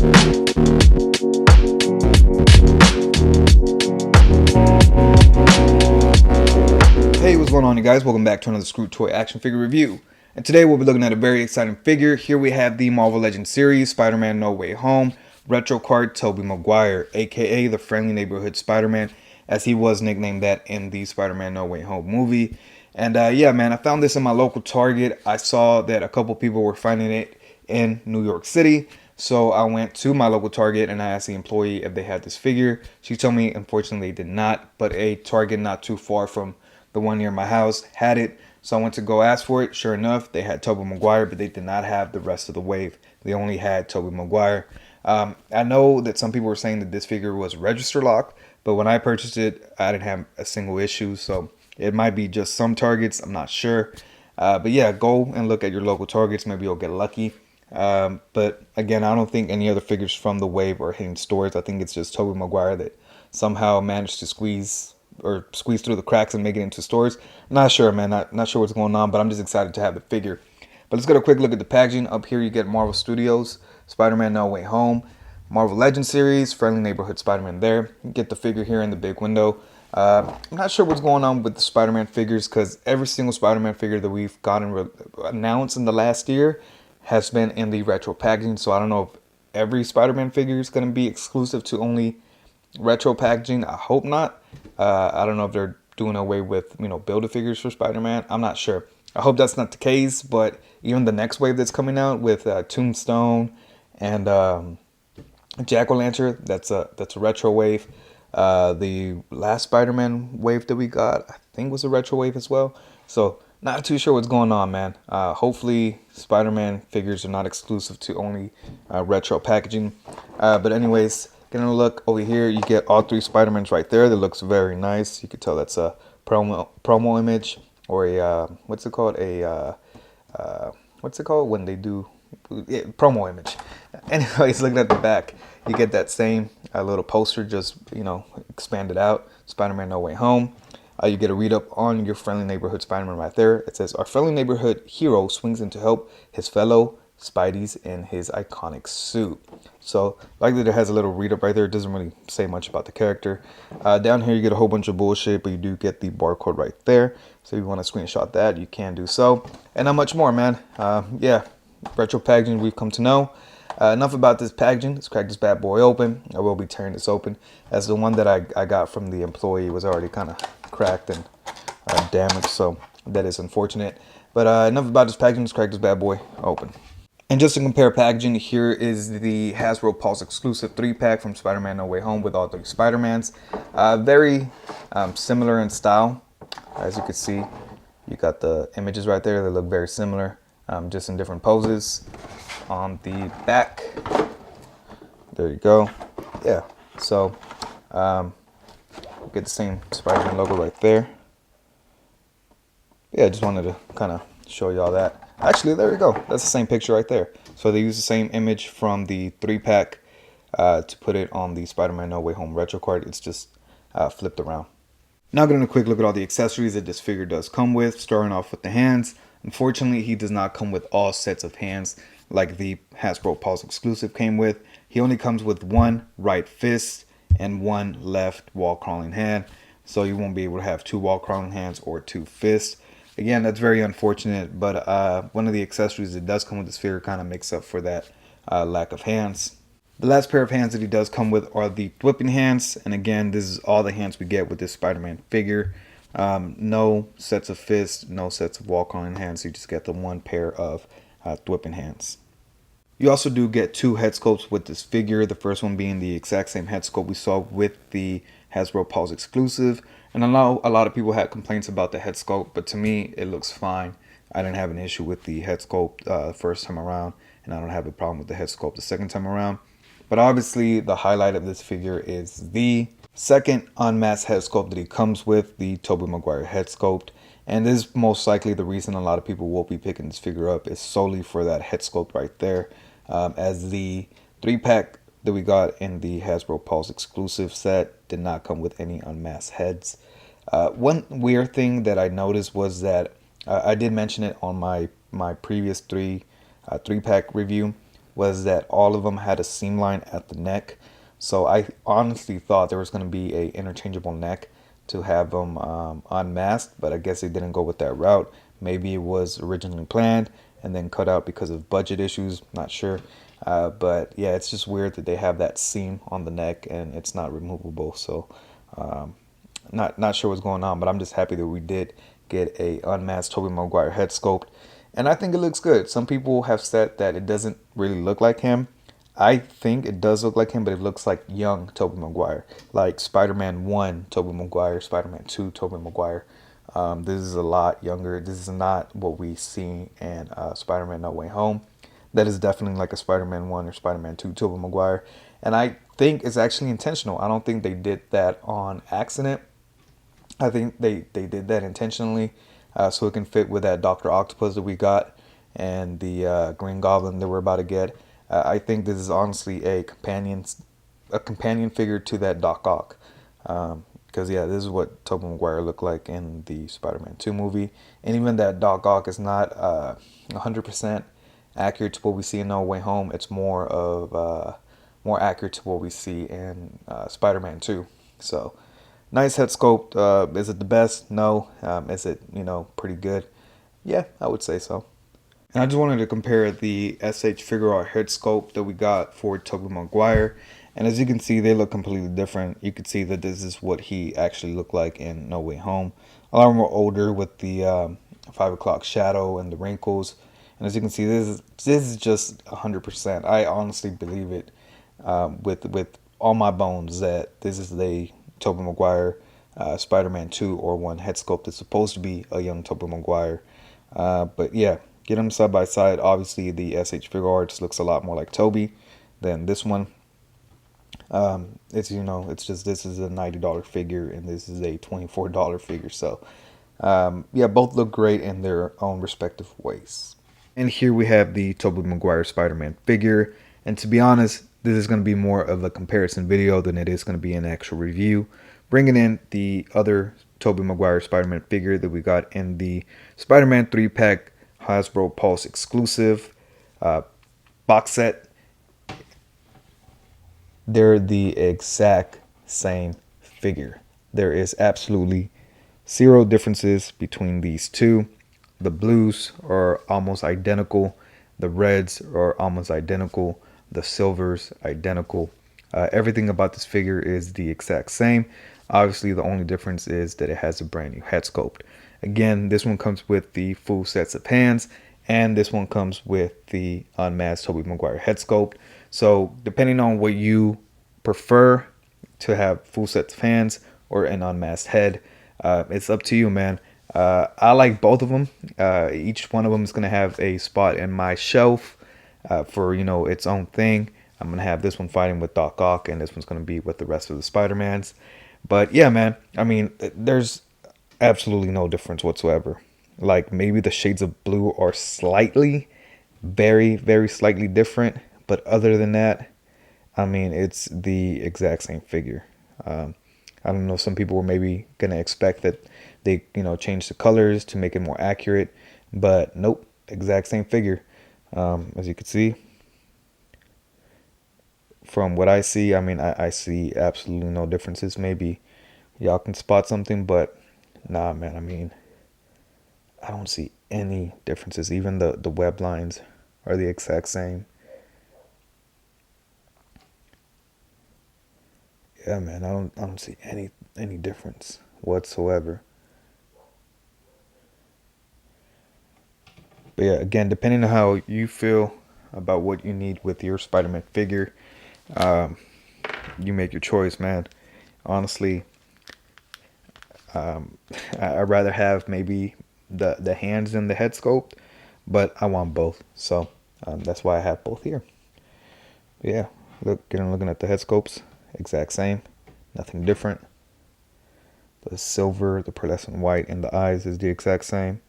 Hey, what's going on, you guys? Welcome back to another Screw Toy action figure review. And today we'll be looking at a very exciting figure. Here we have the Marvel Legends series, Spider-Man No Way Home, retro card Tobey Maguire, aka the Friendly Neighborhood Spider-Man, as he was nicknamed that in the Spider-Man No Way Home movie. And yeah, man, I found this in my local Target. I saw that a couple people were finding it in New York City. So I went to my local Target and I asked the employee if they had this figure. She told me, unfortunately, they did not, but a Target not too far from the one near my house had it. So I went to go ask for it. Sure enough, they had Tobey Maguire, but they did not have the rest of the wave. They only had Tobey Maguire. I know that some people were saying that this figure was register locked, but when I purchased it, I didn't have a single issue. So it might be just some Targets. I'm not sure. But yeah, go and look at your local Targets. Maybe you'll get lucky. But again, I don't think any other figures from the wave are hitting stores. I think it's just Tobey Maguire that somehow managed to squeeze through the cracks and make it into stores. Not sure, man. Not sure what's going on, but I'm just excited to have the figure. But let's get a quick look at the packaging. Up here you get Marvel Studios, Spider-Man No Way Home, Marvel Legends series, Friendly Neighborhood Spider-Man there. You get the figure here in the big window. I'm not sure what's going on with the Spider-Man figures because every single Spider-Man figure that we've gotten announced in the last year has been in the retro packaging. So I don't know if every Spider-Man figure is going to be exclusive to only retro packaging. I hope not. I don't know if they're doing away with, Build-A-Figures for Spider-Man. I'm not sure. I hope that's not the case, but even the next wave that's coming out with Tombstone and Jack-O-Lantern, that's a retro wave. The last Spider-Man wave that we got, I think, was a retro wave as well. So not too sure what's going on, man. Hopefully Spider-Man figures are not exclusive to only retro packaging. But anyways, getting a look over here, you get all three Spider-Mans right there. That looks very nice. You can tell that's a promo image or a what's it called? What's it called when they do promo image? Anyways, looking at the back, you get that same little poster, just expanded out. Spider-Man No Way Home. You get a read up on your Friendly Neighborhood Spider-Man right there. It says, our friendly neighborhood hero swings in to help his fellow Spideys in his iconic suit. So likely there has a little read up right there. It doesn't really say much about the character. Down here you get a whole bunch of bullshit, but you do get the barcode right there. So if you want to screenshot that, you can do so. And not much more, man. Yeah, retro packaging we've come to know. Enough about this packaging. Let's crack this bad boy open. I will be tearing this open, as the one that I got from the employee was already kind of cracked and damaged, so that is unfortunate. But enough about this packaging. Let's crack this bad boy open. And just to compare packaging, here is the Hasbro Pulse exclusive 3-pack from Spider-Man No Way Home with all three Spider-Mans. Very similar in style. As you can see, you got the images right there. They look very similar, just in different poses. On the back, there you go. Yeah, so get the same Spider-Man logo right there. Yeah, just wanted to kind of show y'all that. Actually, there you go. That's the same picture right there. So they use the same image from the 3-pack to put it on the Spider-Man No Way Home retro card. It's just flipped around. Now getting a quick look at all the accessories that this figure does come with, starting off with the hands. Unfortunately, he does not come with all sets of hands like the Hasbro Pulse exclusive came with. He only comes with one right fist and one left wall crawling hand. So you won't be able to have two wall crawling hands or two fists. Again, that's very unfortunate, but one of the accessories that does come with this figure kind of makes up for that lack of hands. The last pair of hands that he does come with are the whipping hands, and again, this is all the hands we get with this Spider-Man figure. No sets of fists, no sets of wall crawling hands. You just get the one pair of whipping hands. You also do get two head sculpts with this figure. The first one being the exact same head sculpt we saw with the Hasbro Pulse exclusive. And I know a lot of people had complaints about the head sculpt, but to me, it looks fine. I didn't have an issue with the head sculpt the first time around, and I don't have a problem with the head sculpt the second time around. But obviously, the highlight of this figure is the second unmasked head sculpt that he comes with, the Tobey Maguire head sculpt. And this is most likely the reason a lot of people will be picking this figure up is solely for that head sculpt right there. As the 3-pack that we got in the Hasbro Pulse exclusive set did not come with any unmasked heads. One weird thing that I noticed was that I did mention it on my previous 3-pack review, was that all of them had a seam line at the neck. So I honestly thought there was going to be a interchangeable neck to have them unmasked, but I guess they didn't go with that route. Maybe it was originally planned and then cut out because of budget issues. Not sure. But yeah, it's just weird that they have that seam on the neck and it's not removable. So not sure what's going on, but I'm just happy that we did get a unmasked Tobey Maguire head sculpt, and I think it looks good. Some people have said that it doesn't really look like him. I think it does look like him, but it looks like young Tobey Maguire, like Spider-Man 1 Tobey Maguire, Spider-Man 2 Tobey Maguire. This is a lot younger. This is not what we see in Spider-Man No Way Home. That is definitely like a Spider-Man 1 or Spider-Man 2 Tobey Maguire, and I think it's actually intentional. I don't think they did that on accident. I think they did that intentionally, so it can fit with that Doctor Octopus that we got and the Green Goblin that we're about to get. I think this is honestly a companion figure to that Doc Ock. Because yeah, this is what Tobey Maguire looked like in the Spider-Man 2 movie, and even that Doc Ock is not 100% accurate to what we see in No Way Home. It's more accurate to what we see in Spider-Man 2. So. Nice head sculpt. Is it the best? No. Is it, pretty good? Yeah, I would say so. And I just wanted to compare the SH Figure Art head sculpt that we got for Tobey Maguire. And as you can see, they look completely different. You can see that this is what he actually looked like in No Way Home. A lot more older with the 5 o'clock shadow and the wrinkles. And as you can see, this is just 100%. I honestly believe it with all my bones that this is the Tobey Maguire Spider-Man 2 or 1 head sculpt is supposed to be a young Tobey Maguire. But yeah, get them side by side. Obviously, the SH Figure Arts looks a lot more like Tobey than this one. It's just this is a $90 figure and this is a $24 figure. So yeah, both look great in their own respective ways. And here we have the Tobey Maguire Spider-Man figure. And to be honest, this is going to be more of a comparison video than it is going to be an actual review. Bringing in the other Tobey Maguire Spider-Man figure that we got in the Spider-Man 3-pack Hasbro Pulse exclusive box set. They're the exact same figure. There is absolutely zero differences between these two. The blues are almost identical. The reds are almost identical. The silver's identical. Everything about this figure is the exact same. Obviously, the only difference is that it has a brand new head sculpt. Again, this one comes with the full sets of hands, and this one comes with the unmasked Tobey Maguire head sculpt. So, depending on what you prefer to have full sets of hands or an unmasked head, it's up to you, man. I like both of them. Each one of them is going to have a spot in my shelf for its own thing. I'm gonna have this one fighting with Doc Ock, and this one's gonna be with the rest of the Spider-Mans. But yeah, man, I mean, there's absolutely no difference whatsoever. Like maybe the shades of blue are slightly, very, very slightly different, but other than that, I mean, it's the exact same figure. I don't know. Some people were maybe gonna expect that they change the colors to make it more accurate, but nope, exact same figure. As you can see, from what I see, I mean, I see absolutely no differences. Maybe y'all can spot something, but nah, man, I mean, I don't see any differences. Even the web lines are the exact same. Yeah, man, I don't see any difference whatsoever. But yeah, again, depending on how you feel about what you need with your Spider-Man figure, you make your choice, man. Honestly, I'd rather have maybe the hands than the head sculpt, but I want both. So that's why I have both here. But yeah, looking at the head sculpts, exact same, nothing different. The silver, the pearlescent white, and the eyes is the exact same.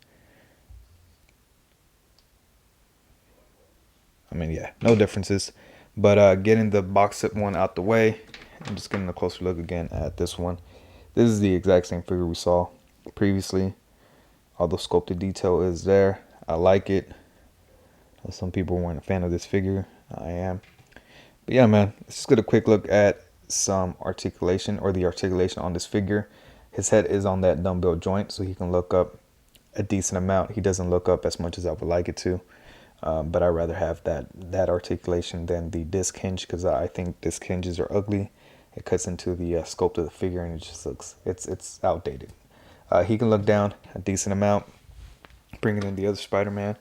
I mean, yeah, no differences. But getting the box set one out the way, and just getting a closer look again at this one. This is the exact same figure we saw previously. Although sculpted detail is there. I like it. Some people weren't a fan of this figure. I am. But yeah, man, let's just get a quick look at some articulation, or the articulation on this figure. His head is on that dumbbell joint, so he can look up a decent amount. He doesn't look up as much as I would like it to, but I'd rather have that articulation than the disc hinge, because I think disc hinges are ugly. It cuts into the sculpt of the figure, and it just looks, it's outdated. He can look down a decent amount, bringing in the other Spider-Man.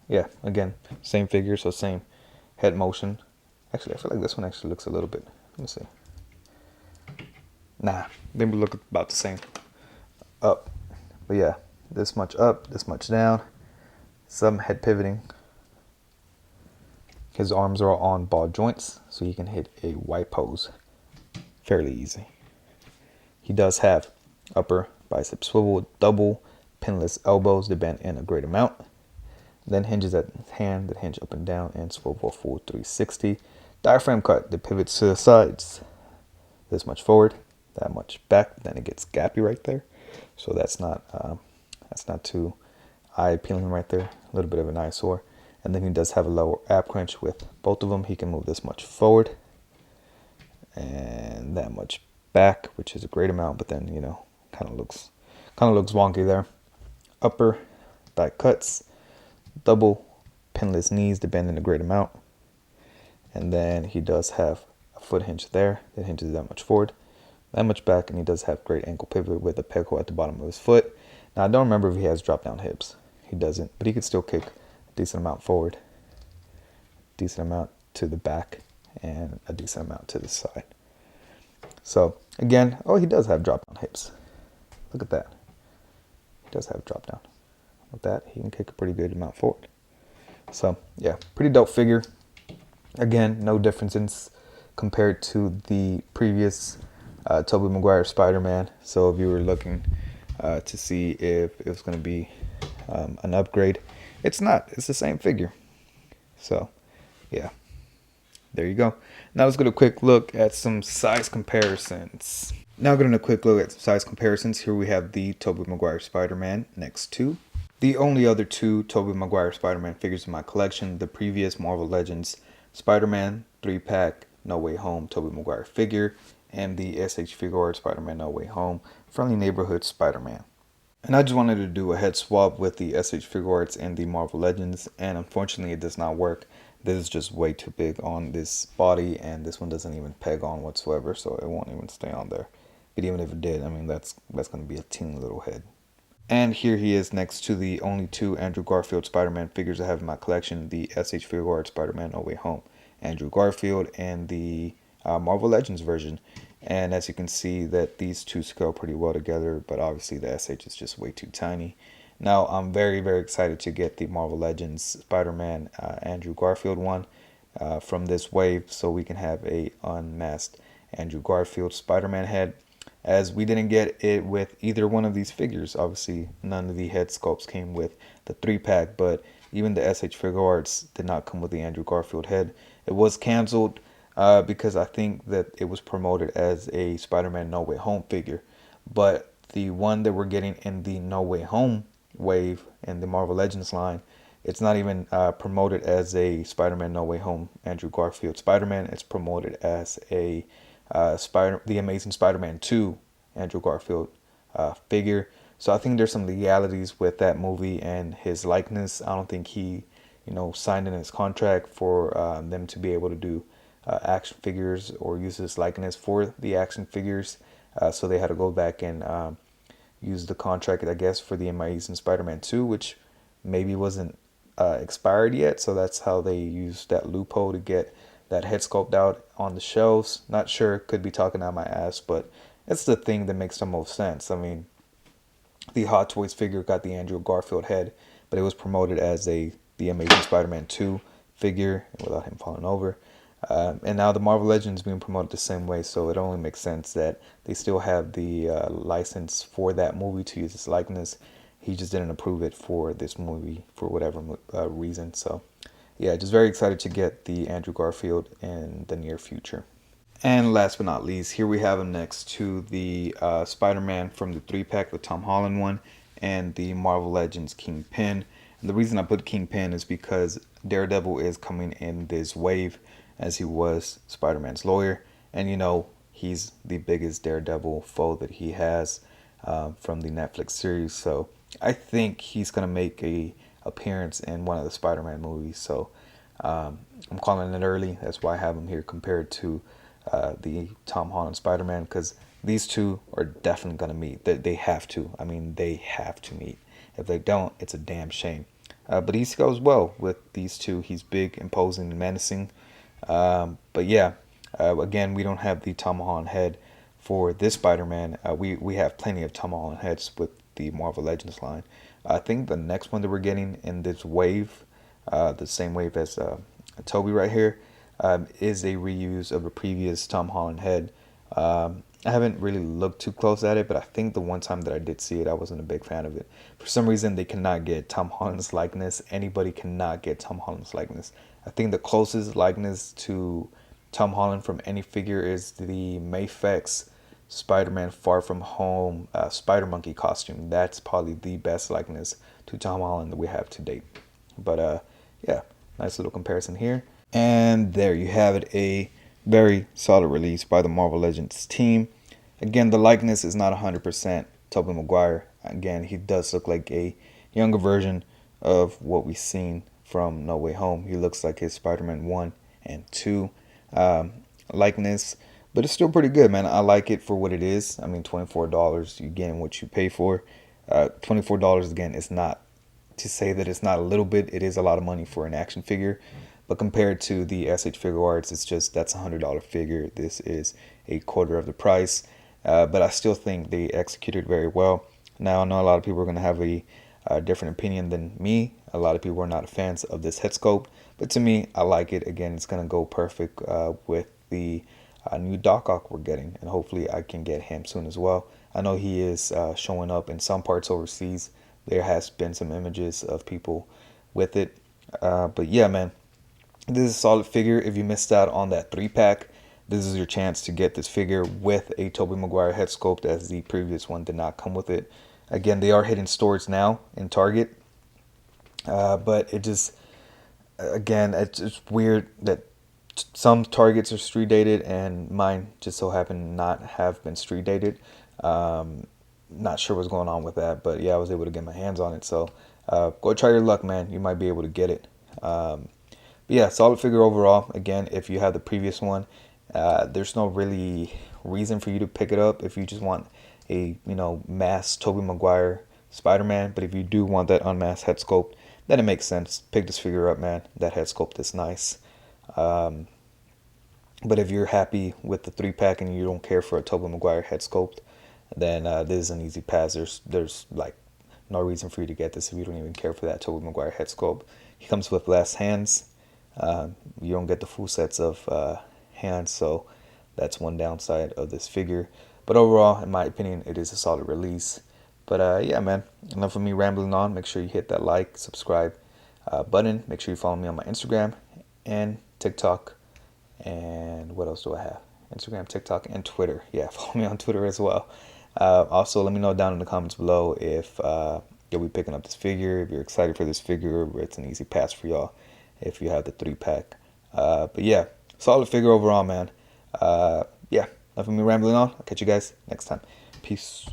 Yeah, again, same figure, so same head motion. Actually, I feel like this one actually looks a little bit, let me see. Nah, they look about the same. Up. But yeah, this much up, this much down. Some head pivoting. His arms are all on ball joints, so he can hit a white pose fairly easy. He does have upper bicep swivel, double pinless elbows to bend in a great amount. Then hinges at his hand that hinge up and down and swivel full 360. Diaphragm cut that pivots to the sides. This much forward, that much back. Then it gets gappy right there, so that's not too eye appealing right there. A little bit of an eyesore. And then he does have a lower ab crunch with both of them. He can move this much forward and that much back, which is a great amount, but then, you know, kind of looks wonky there. Upper back cuts, double pinless knees to bend in a great amount. And then he does have a foot hinge there that hinges that much forward, that much back, and he does have great ankle pivot with a peg hole at the bottom of his foot. Now, I don't remember if he has drop down hips. He doesn't, but he could still kick a decent amount forward, decent amount to the back, and a decent amount to the side. So again, oh, he does have drop down hips. Look at that. He does have drop down. With that, he can kick a pretty good amount forward. So yeah, pretty dope figure. Again, no differences compared to the previous Tobey Maguire Spider-Man. So if you were looking to see if it was going to be an upgrade, it's not. It's the same figure. So yeah, there you go. Now let's get a quick look at some size comparisons. Now getting a quick look at size comparisons. Here we have the Tobey Maguire Spider-Man next to the only other two Tobey Maguire Spider-Man figures in my collection, the previous Marvel Legends Spider-Man 3-pack No Way Home Tobey Maguire figure, and the SH Figuarts Spider-Man No Way Home Friendly Neighborhood Spider-Man. And I just wanted to do a head swap with the SH Figuarts and the Marvel Legends, and unfortunately it does not work. This is just way too big on this body, and this one doesn't even peg on whatsoever, so it won't even stay on there. But even if it did, I mean, that's going to be a teeny little head. And here he is next to the only two Andrew Garfield Spider-Man figures I have in my collection, the SH Figuarts Spider-Man No Way Home Andrew Garfield and the Marvel Legends version. And as you can see, that these two scale pretty well together, but obviously the SH is just way too tiny. Now I'm very, very excited to get the Marvel Legends Spider-Man Andrew Garfield one from this wave, so we can have a unmasked Andrew Garfield Spider-Man head, as we didn't get it with either one of these figures. Obviously, none of the head sculpts came with the 3-pack, but even the SH Figuarts did not come with the Andrew Garfield head. It was canceled because I think that it was promoted as a Spider-Man No Way Home figure. But the one that we're getting in the No Way Home wave in the Marvel Legends line, it's not even promoted as a Spider-Man No Way Home Andrew Garfield Spider-Man. It's promoted as a the Amazing Spider-Man 2 Andrew Garfield figure. So I think there's some legalities with that movie and his likeness. I don't think he, signed in his contract for them to be able to do action figures or use his likeness for the action figures. So they had to go back and use the contract, I guess, for the Amazing Spider-Man 2, which maybe wasn't expired yet. So that's how they used that loophole to get that head sculpt out on the shelves. Not sure, could be talking out my ass, but it's the thing that makes the most sense. I mean, the Hot Toys figure got the Andrew Garfield head, but it was promoted as the Amazing Spider-Man 2 figure without him falling over. And now the Marvel Legends being promoted the same way, so it only makes sense that they still have the license for that movie to use his likeness. He just didn't approve it for this movie for whatever reason. So yeah, just very excited to get the Andrew Garfield in the near future. And last but not least, here we have him next to the Spider-Man from the 3-pack, the Tom Holland one, and the Marvel Legends Kingpin. And the reason I put Kingpin is because Daredevil is coming in this wave, as he was Spider-Man's lawyer. And you know, he's the biggest Daredevil foe that he has from the Netflix series. So I think he's going to make a appearance in one of the Spider-Man movies. So I'm calling it early. That's why I have him here compared to the Tom Holland Spider-Man, because these two are definitely going to meet. They have to. I mean, they have to meet. If they don't, it's a damn shame. But he goes well with these two. He's big, imposing, and menacing. But yeah, again, we don't have the Tom Holland head for this Spider-Man. We have plenty of Tom Holland heads with the Marvel Legends line. I think the next one that we're getting in this wave, the same wave as Tobey right here, is a reuse of a previous Tom Holland head. I haven't really looked too close at it, but I think the one time that I did see it, I wasn't a big fan of it. For some reason, they cannot get Tom Holland's likeness. Anybody cannot get Tom Holland's likeness. I think the closest likeness to Tom Holland from any figure is the Mayfex Spider-Man Far From Home Spider Monkey costume. That's probably the best likeness to Tom Holland that we have to date. But yeah, nice little comparison here. And there you have it, a very solid release by the Marvel Legends team. Again, the likeness is not 100% Tobey Maguire. Again, he does look like a younger version of what we've seen from No Way Home. He looks like his Spider-Man 1 and 2 likeness, but it's still pretty good, man. I like it for what it is. I mean, $24, you're getting what you pay for. $24, again, is not to say that it's not a little bit. It is a lot of money for an action figure. But compared to the SH Figure Arts, it's just, that's a $100 figure. This is a quarter of the price. But I still think they executed very well. Now, I know a lot of people are going to have a different opinion than me. A lot of people are not fans of this head sculpt. But to me, I like it. Again, it's going to go perfect with the new Doc Ock we're getting. And hopefully I can get him soon as well. I know he is showing up in some parts overseas. There has been some images of people with it. But yeah, man. This is a solid figure. If you missed out on that 3-pack, this is your chance to get this figure with a Tobey Maguire head sculpt, as the previous one did not come with it. Again, they are hitting stores now in Target. But it just, again, it's just weird that some Targets are street dated and mine just so happen not have been street dated. Not sure what's going on with that, but yeah, I was able to get my hands on it. So go try your luck, man. You might be able to get it. But yeah, solid figure overall. Again, if you have the previous one, there's no really reason for you to pick it up if you just want a, masked Tobey Maguire Spider-Man. But if you do want that unmasked head sculpt, then it makes sense. Pick this figure up, man. That head sculpt is nice. But if you're happy with the 3-pack and you don't care for a Tobey Maguire head sculpt, then this is an easy pass. There's like no reason for you to get this if you don't even care for that Tobey Maguire head sculpt. He comes with less hands. You don't get the full sets of hands, so that's one downside of this figure. But overall, in my opinion, it is a solid release. But yeah, man, enough of me rambling on. Make sure you hit that like, subscribe button. Make sure you follow me on my Instagram and TikTok. And what else do I have? Instagram, TikTok, and Twitter. Yeah, follow me on Twitter as well. Also, let me know down in the comments below if you'll be picking up this figure, if you're excited for this figure, it's an easy pass for y'all if you have the 3-pack. But yeah, solid figure overall, man. Yeah, enough of me rambling on. I'll catch you guys next time. Peace.